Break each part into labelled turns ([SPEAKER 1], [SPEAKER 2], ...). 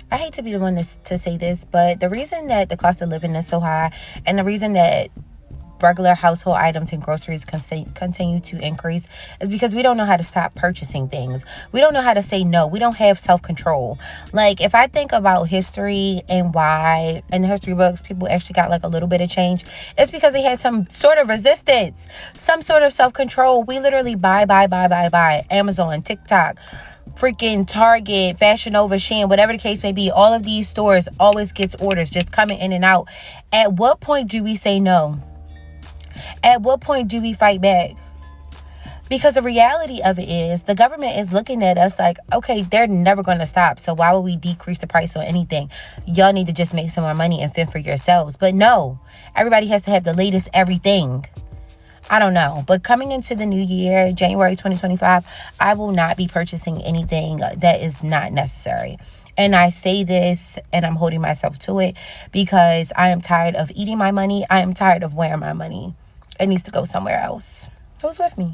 [SPEAKER 1] I hate to be the one to say this, but the reason that the cost of living is so high, and the reason that regular household items and groceries continue to increase, is because we don't know how to stop purchasing things. We don't know how to say no. We don't have self-control. Like, if I think about history and why in the history books people actually got like a little bit of change, it's because they had some sort of resistance, some sort of self-control. We literally buy Amazon, TikTok, freaking Target, Fashion Nova, Shein, whatever the case may be. All of these stores always gets orders just coming in and out. At what point do we say no? At what point do we fight back? Because the reality of it is the government is looking at us like, okay, they're never going to stop. So why would we decrease the price on anything? Y'all need to just make some more money and fend for yourselves. But no, everybody has to have the latest everything. I don't know. But coming into the new year, January 2025, I will not be purchasing anything that is not necessary. And I say this and I'm holding myself to it because I am tired of eating my money. I am tired of wearing my money. It needs to go somewhere else. Who's with me?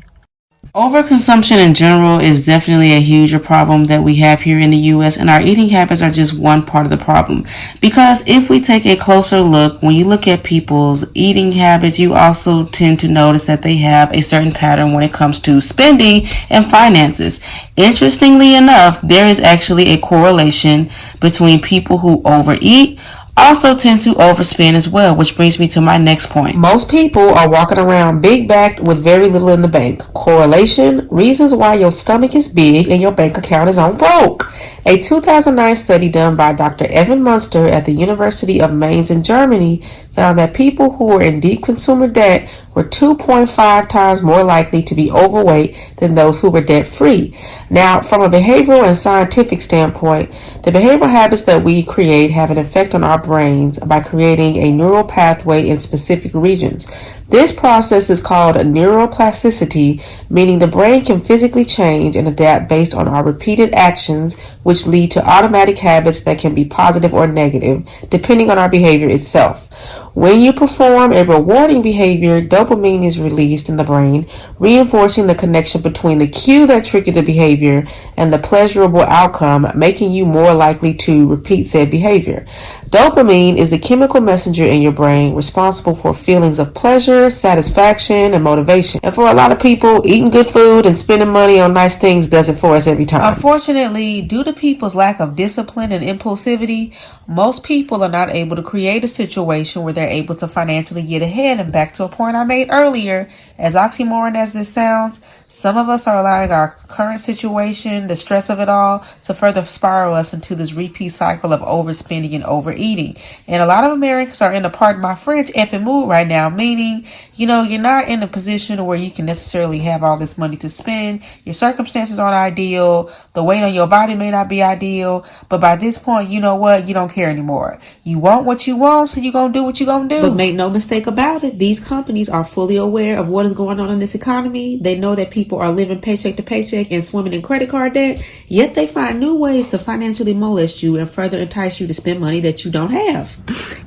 [SPEAKER 2] Overconsumption in general is definitely a huge problem that we have here in the US, and our eating habits are just one part of the problem. Because if we take a closer look, when you look at people's eating habits, you also tend to notice that they have a certain pattern when it comes to spending and finances. Interestingly enough, there is actually a correlation between people who overeat also tend to overspend as well, which brings me to my next point. Most people are walking around big backed with very little in the bank. Correlation: reasons why your stomach is big and your bank account is on broke. A 2009 study done by Dr. Evan Munster at the University of Mainz in Germany found that people who were in deep consumer debt were 2.5 times more likely to be overweight than those who were debt free. Now, from a behavioral and scientific standpoint, the behavioral habits that we create have an effect on our brains by creating a neural pathway in specific regions. This process is called neuroplasticity, meaning the brain can physically change and adapt based on our repeated actions, which lead to automatic habits that can be positive or negative, depending on our behavior itself. When you perform a rewarding behavior, dopamine is released in the brain, reinforcing the connection between the cue that triggered the behavior and the pleasurable outcome, making you more likely to repeat said behavior. Dopamine is the chemical messenger in your brain responsible for feelings of pleasure, satisfaction, and motivation. And for a lot of people, eating good food and spending money on nice things does it for us every time. Unfortunately, due to people's lack of discipline and impulsivity, most people are not able to create a situation where they're able to financially get ahead. And back to a point I made earlier, as oxymoron as this sounds, some of us are allowing our current situation, the stress of it all, to further spiral us into this repeat cycle of overspending and overeating. And a lot of Americans are in a, pardon my French, effing mood right now, meaning, you're not in a position where you can necessarily have all this money to spend. Your circumstances aren't ideal. The weight on your body may not be ideal. But by this point, you know what? You don't care anymore. You want what you want, so you're going to do what you're going to do. But make no mistake about it, these companies are fully aware of what is going on in this economy. They know that people are living paycheck to paycheck and swimming in credit card debt, yet they find new ways to financially molest you and further entice you to spend money that you don't have.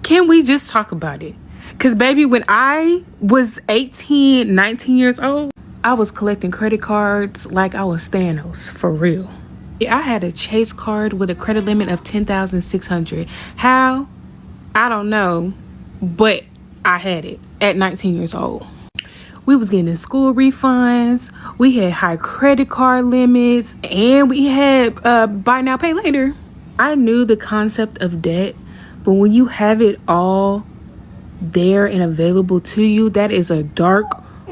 [SPEAKER 3] Can we just talk about it? Because, baby, when I was 18, 19 years old, I was collecting credit cards like I was Thanos, for real. I had a Chase card with a credit limit of $10,600. How? I don't know, but I had it at 19 years old. We was getting school refunds, we had high credit card limits, and we had buy now, pay later. I knew the concept of debt, but when you have it all there and available to you, that is a dark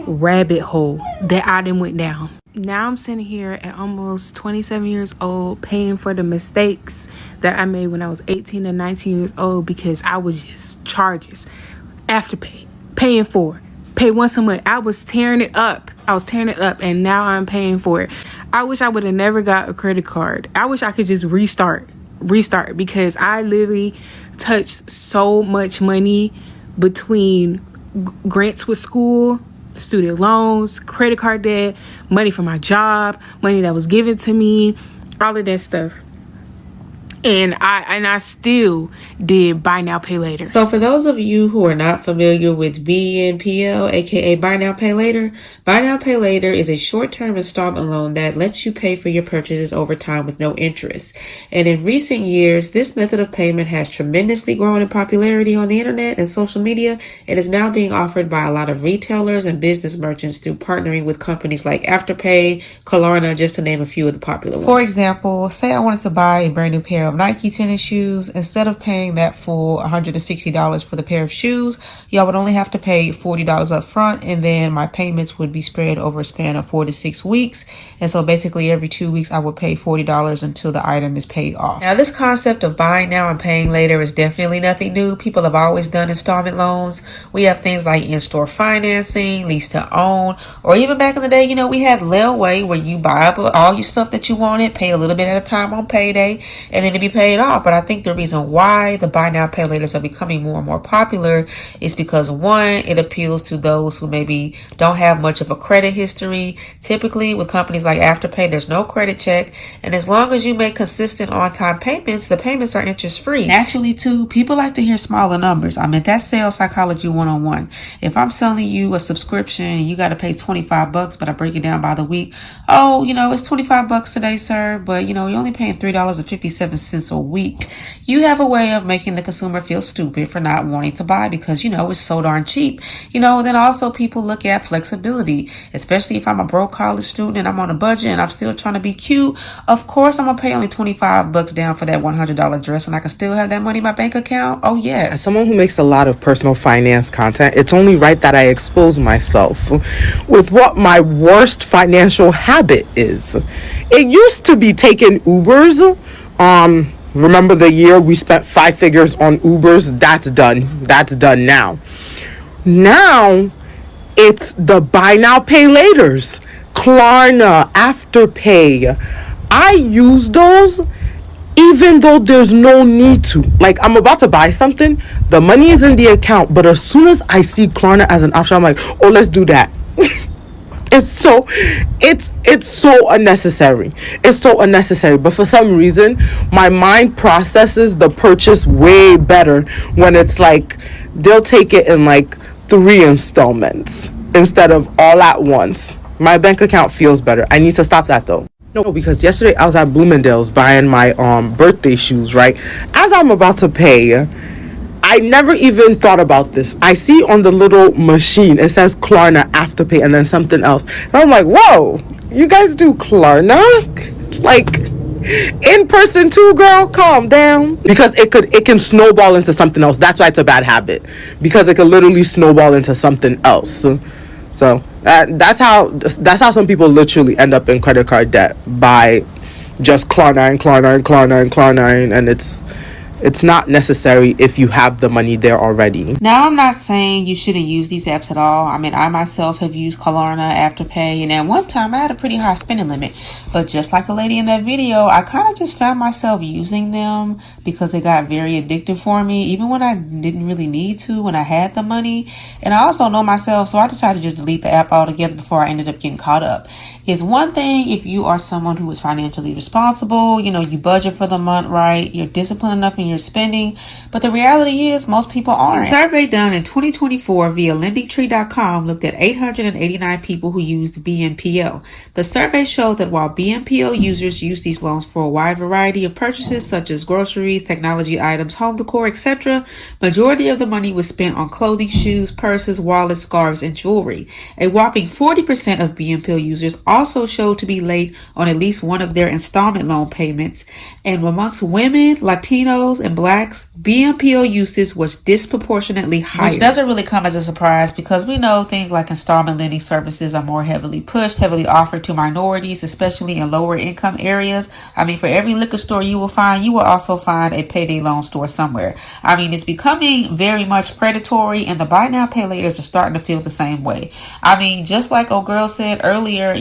[SPEAKER 3] rabbit hole that I done went down. Now I'm sitting here at almost 27 years old paying for the mistakes that I made when I was 18 and 19 years old, because I was just charges, afterpay, paying for it, pay once a month. I was tearing it up, and now I'm paying for it. I wish I would have never got a credit card. I wish I could just restart, because I literally touched so much money between grants with school, student loans, credit card debt, money from my job, money that was given to me, all of that stuff. And I still did buy now, pay later.
[SPEAKER 2] So for those of you who are not familiar with BNPL, aka Buy Now Pay Later is a short-term installment loan that lets you pay for your purchases over time with no interest. And in recent years, this method of payment has tremendously grown in popularity on the internet and social media, and is now being offered by a lot of retailers and business merchants through partnering with companies like Afterpay, Klarna, just to name a few of the popular ones. For example, say I wanted to buy a brand new pair of Nike tennis shoes. Instead of paying that full $160 for the pair of shoes, y'all would only have to pay $40 up front, and then my payments would be spread over a span of 4 to 6 weeks. And so basically every 2 weeks I would pay $40 until the item is paid off. Now this concept of buying now and paying later is definitely nothing new. People have always done installment loans. We have things like in-store financing, lease to own, or even back in the day, we had layaway where you buy up all your stuff that you wanted, pay a little bit at a time on payday, and then it'd be paid off. But I think the reason why the buy now pay laters are becoming more and more popular is because, one, it appeals to those who maybe don't have much of a credit history. Typically with companies like Afterpay, there's no credit check, and as long as you make consistent on-time payments, the payments are interest free. Naturally too, people like to hear smaller numbers. I mean, that's sales psychology 101. If I'm selling you a subscription and you got to pay $25, but I break it down by the week, it's $25 today, sir, but you're only paying $3.57 a week. You have a way of making the consumer feel stupid for not wanting to buy because it's so darn cheap. Then also people look at flexibility, especially if I'm a broke college student and I'm on a budget and I'm still trying to be cute. Of course I'm gonna pay only $25 down for that $100 dress, and I can still have that money in my bank account. Oh yes.
[SPEAKER 4] As someone who makes a lot of personal finance content, it's only right that I expose myself with what my worst financial habit is. It used to be taking Ubers. Remember the year we spent 5 figures on Ubers? That's done now. Now it's the buy now pay laters, Klarna, Afterpay. I use those even though there's no need to. Like, I'm about to buy something, the money is in the account, but as soon as I see Klarna as an option, I'm like, oh, let's do that. It's so unnecessary. It's so unnecessary. But for some reason, my mind processes the purchase way better when it's like they'll take it in like 3 installments instead of all at once. My bank account feels better. I need to stop that though. No, because yesterday I was at Bloomingdale's buying my birthday shoes, right? As I'm about to pay, I never even thought about this. I see on the little machine, it says Klarna, Afterpay, and then something else. And I'm like, whoa, you guys do Klarna? Like, in person too, girl? Calm down. Because it can snowball into something else. That's why it's a bad habit. Because it can literally snowball into something else. So that's how some people literally end up in credit card debt by just Klarna and it's not necessary if you have the money there already.
[SPEAKER 2] Now, I'm not saying you shouldn't use these apps at all. I mean, I myself have used Klarna, Afterpay, and at one time I had a pretty high spending limit. But just like the lady in that video, I kind of just found myself using them because it got very addictive for me, even when I didn't really need to, when I had the money. And I also know myself, so I decided to just delete the app altogether before I ended up getting caught up. It's one thing if you are someone who is financially responsible, you budget for the month right, you're disciplined enough in your spending, but the reality is most people aren't. A survey done in 2024 via lendingtree.com looked at 889 people who used BNPL. The survey showed that while BNPL users use these loans for a wide variety of purchases such as groceries, technology items, home decor, etc., majority of the money was spent on clothing, shoes, purses, wallets, scarves, and jewelry. A whopping 40% of BNPL users also showed to be late on at least one of their installment loan payments, and amongst women, Latinos, and blacks, BNPL usage was disproportionately higher. Which doesn't really come as a surprise because we know things like installment lending services are more heavily offered to minorities, especially in lower income areas. I mean, for every liquor store you will also find a payday loan store somewhere. I mean, it's becoming very much predatory, and the buy now pay laters are starting to feel the same way. I mean, just like old girl said earlier,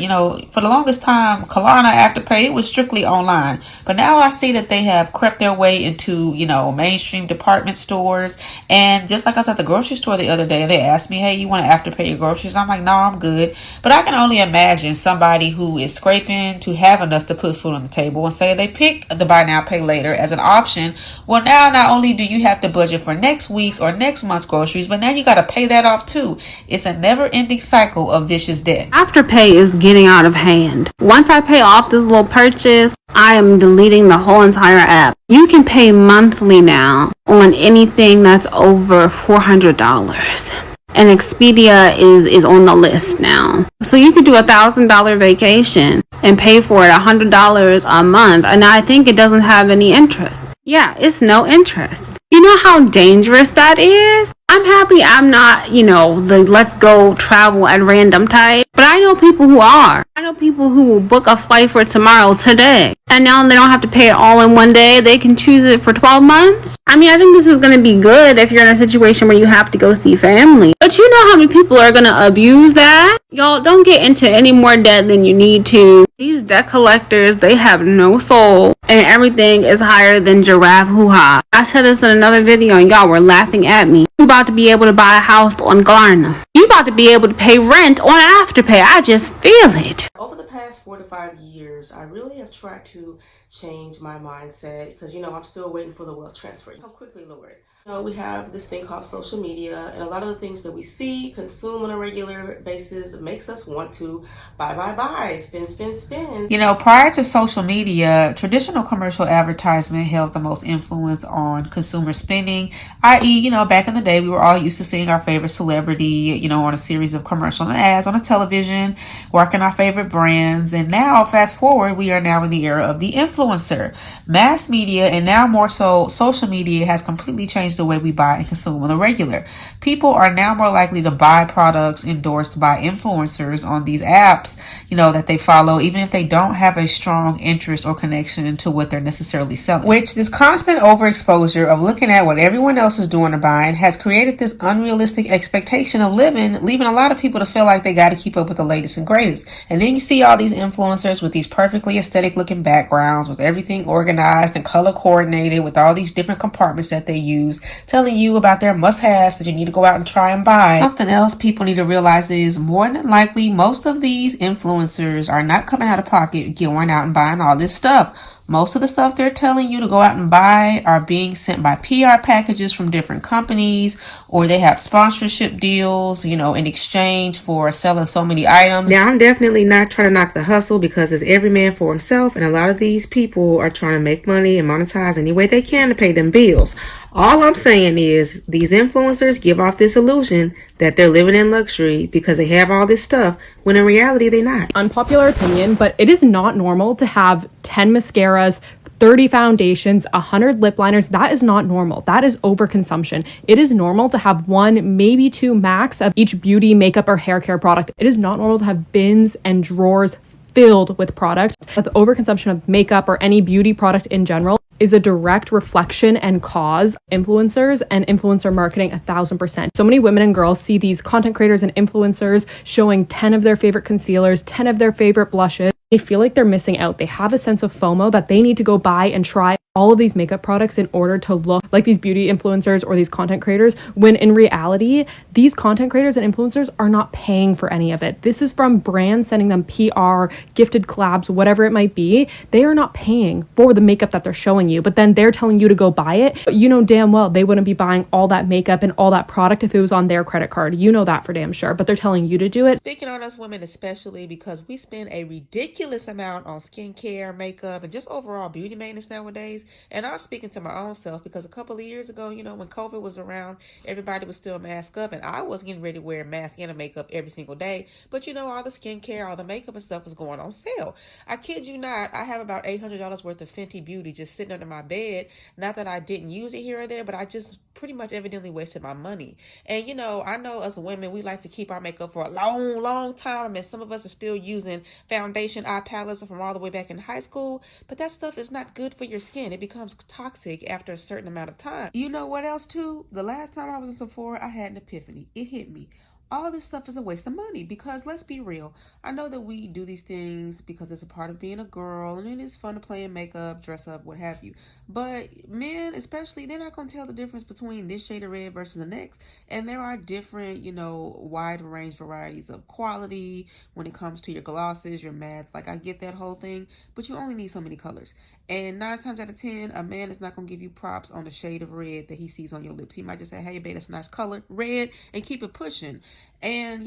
[SPEAKER 2] for the longest time, Klarna, Afterpay, it was strictly online. But now I see that they have crept their way into to, mainstream department stores. And just like I was at the grocery store the other day, they asked me, hey, you want to afterpay your groceries? I'm like, no, I'm good. But I can only imagine somebody who is scraping to have enough to put food on the table, and say they pick the buy now, pay later as an option. Well, now not only do you have to budget for next week's or next month's groceries, but now you got to pay that off too. It's a never-ending cycle of vicious debt.
[SPEAKER 5] Afterpay is getting out of hand. Once I pay off this little purchase, I am deleting the whole entire app. You can pay monthly now on anything that's over $400. And Expedia is on the list now. So you could do $1,000 vacation and pay for it $100 a month. And I think it doesn't have any interest. Yeah, it's no interest. You know how dangerous that is? I'm happy I'm not, the let's go travel at random type. But I know people who are. I know people who will book a flight for tomorrow today. And now they don't have to pay it all in one day. They can choose it for 12 months. I mean, I think this is going to be good if you're in a situation where you have to go see family. But you know how many people are going to abuse that? Y'all, don't get into any more debt than you need to. These debt collectors, they have no soul. And everything is higher than giraffe hoo-ha. I said this in another video and y'all were laughing at me. You about to be able to buy a house on Klarna. You about to be able to pay rent on Afterpay. I just feel it.
[SPEAKER 2] Over the past 4 to 5 years, I really have tried to change my mindset because, I'm still waiting for the wealth transfer. Come quickly, Lord. We have this thing called social media, and a lot of the things that we see, consume on a regular basis makes us want to buy, spend. Prior to social media, traditional commercial advertisement held the most influence on consumer spending, i.e., back in the day, we were all used to seeing our favorite celebrity, on a series of commercial ads on a television, working our favorite brands. And now, fast forward, we are now in the era of the influencer. Mass media, and now more so social media, has completely changed the way we buy and consume on the regular. People are now more likely to buy products endorsed by influencers on these apps, that they follow, even if they don't have a strong interest or connection to what they're necessarily selling. Which this constant overexposure of looking at what everyone else is doing or buying has created this unrealistic expectation of living, leaving a lot of people to feel like they got to keep up with the latest and greatest. And then you see all these influencers with these perfectly aesthetic looking backgrounds, with everything organized and color coordinated, with all these different compartments that they use, telling you about their must-haves that you need to go out and try and buy. Something else people need to realize is more than likely most of these influencers are not coming out of pocket going out and buying all this stuff. Most of the stuff they're telling you to go out and buy are being sent by PR packages from different companies, or they have sponsorship deals, in exchange for selling so many items. Now, I'm definitely not trying to knock the hustle, because it's every man for himself, and a lot of these people are trying to make money and monetize any way they can to pay them bills. All I'm saying is these influencers give off this illusion that they're living in luxury because they have all this stuff, when in reality they're not.
[SPEAKER 6] Unpopular opinion, but it is not normal to have 10 mascaras, 30 foundations, 100 lip liners. That is not normal. That is overconsumption. It is normal to have 1, maybe 2 max of each beauty, makeup, or hair care product. It is not normal to have bins and drawers filled with product. But the overconsumption of makeup or any beauty product in general is a direct reflection and cause influencers and influencer marketing 1,000%. So many women and girls see these content creators and influencers showing 10 of their favorite concealers, 10 of their favorite blushes. They feel like they're missing out. They have a sense of FOMO that they need to go buy and try all of these makeup products in order to look like these beauty influencers or these content creators, when in reality, these content creators and influencers are not paying for any of it. This is from brands sending them PR, gifted collabs, whatever it might be. They are not paying for the makeup that they're showing you, but then they're telling you to go buy it. But you know damn well they wouldn't be buying all that makeup and all that product if it was on their credit card. You know that for damn sure, but they're telling you to do it.
[SPEAKER 2] Speaking on us women especially, because we spend a ridiculous amount on skincare, makeup, and just overall beauty maintenance nowadays. And I'm speaking to my own self, because a couple of years ago, when COVID was around, everybody was still masked up, and I was getting ready to wear a mask and a makeup every single day. But all the skincare, all the makeup and stuff was going on sale. I kid you not, I have about $800 worth of Fenty Beauty just sitting under my bed. Not that I didn't use it here or there, but I just pretty much evidently wasted my money. And I know us women, we like to keep our makeup for a long time, and some of us are still using foundation, eye palettes from all the way back in high school, but that stuff is not good for your skin. It becomes toxic after a certain amount of time. You know what else too? The last time I was in Sephora, I had an epiphany. It hit me. all this stuff is a waste of money. Because let's be real, I know that we do these things because it's a part of being a girl and it is fun to play in makeup, dress up, what have you. But men, especially, they're not going to tell the difference between this shade of red versus the next. And there are different, wide range varieties of quality when it comes to your glosses, your mattes. Like, I get that whole thing, but you only need so many colors. And 9 times out of 10, a man is not going to give you props on the shade of red that he sees on your lips. He might just say, hey, babe, that's a nice color, red, and keep it pushing. And,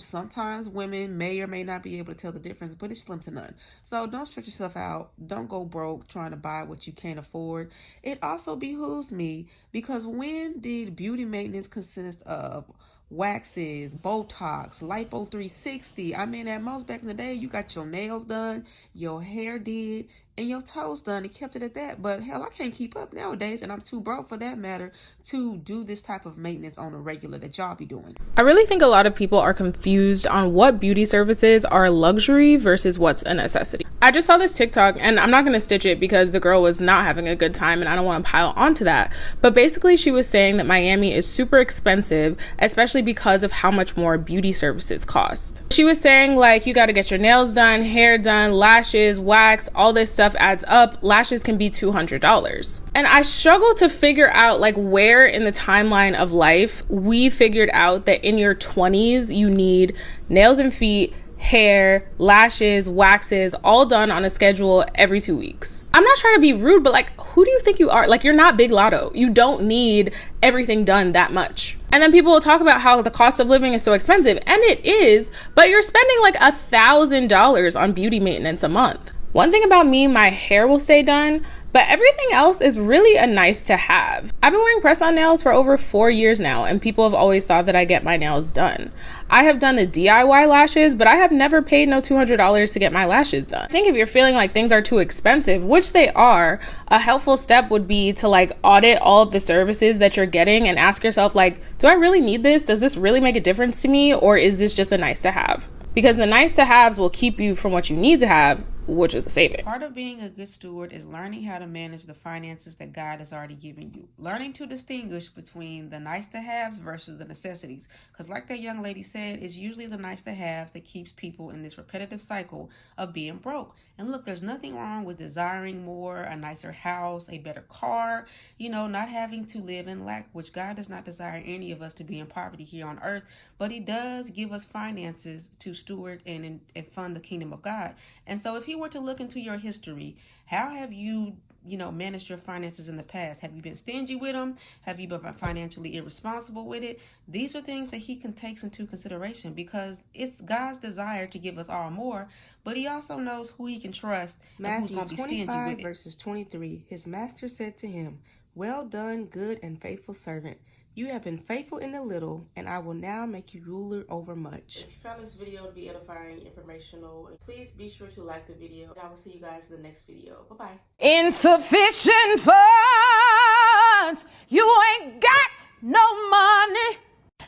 [SPEAKER 2] sometimes women may or may not be able to tell the difference, but it's slim to none. So don't stretch yourself out. Don't go broke trying to buy what you can't afford. It also behooves me, because when did beauty maintenance consist of waxes, Botox, Lipo 360? I mean, at most back in the day, you got your nails done, your hair did, and your toes done, and kept it at that. But hell, I can't keep up nowadays, and I'm too broke for that matter to do this type of maintenance on a regular that y'all be doing.
[SPEAKER 3] I really think a lot of people are confused on what beauty services are luxury versus what's a necessity. I just saw this TikTok, and I'm not going to stitch it because the girl was not having a good time and I don't want to pile onto that. But basically she was saying that Miami is super expensive, especially because of how much more beauty services cost. She was saying, like, you got to get your nails done, hair done, lashes, wax, all this stuff adds up. Lashes can be $200. And I struggle to figure out, like, where in the timeline of life we figured out that in your 20s you need nails and feet, hair, lashes, waxes, all done on a schedule every 2 weeks. I'm not trying to be rude, but like, who do you think you are? Like, you're not Big Lotto. You don't need everything done that much. And then people will talk about how the cost of living is so expensive, and it is, but you're spending like $1,000 on beauty maintenance a month. One thing about me, my hair will stay done, but everything else is really a nice to have. I've been wearing press-on nails for over 4 years now, and people have always thought that I get my nails done. I have done the DIY lashes, but I have never paid no $200 to get my lashes done. I think if you're feeling like things are too expensive, which they are, a helpful step would be to like audit all of the services that you're getting and ask yourself, like, do I really need this? Does this really make a difference to me? Or is this just a nice to have? Because the nice to haves will keep you from what you need to have, which is a saving.
[SPEAKER 2] Part of being a good steward is learning how to manage the finances that God has already given you. Learning to distinguish between the nice to haves versus the necessities. Because like that young lady said, it's usually the nice to haves that keeps people in this repetitive cycle of being broke. And look, there's nothing wrong with desiring more, a nicer house, a better car, not having to live in lack, which God does not desire any of us to be in poverty here on earth. But he does give us finances to steward and fund the kingdom of God. And so if he were to look into your history, how have you managed your finances in the past? Have you been stingy with them? Have you been financially irresponsible with it? These are things that he can take into consideration, because it's God's desire to give us all more, but he also knows who he can trust and who's going to be stingy with it. Verses 23, his master said to him, well done, good and faithful servant. You have been faithful in the little, and I will now make you ruler over much. If you found this video to be edifying, informational, please be sure to like the video, and I will see you guys in the next video. Bye-bye.
[SPEAKER 1] Insufficient funds. You ain't got no money.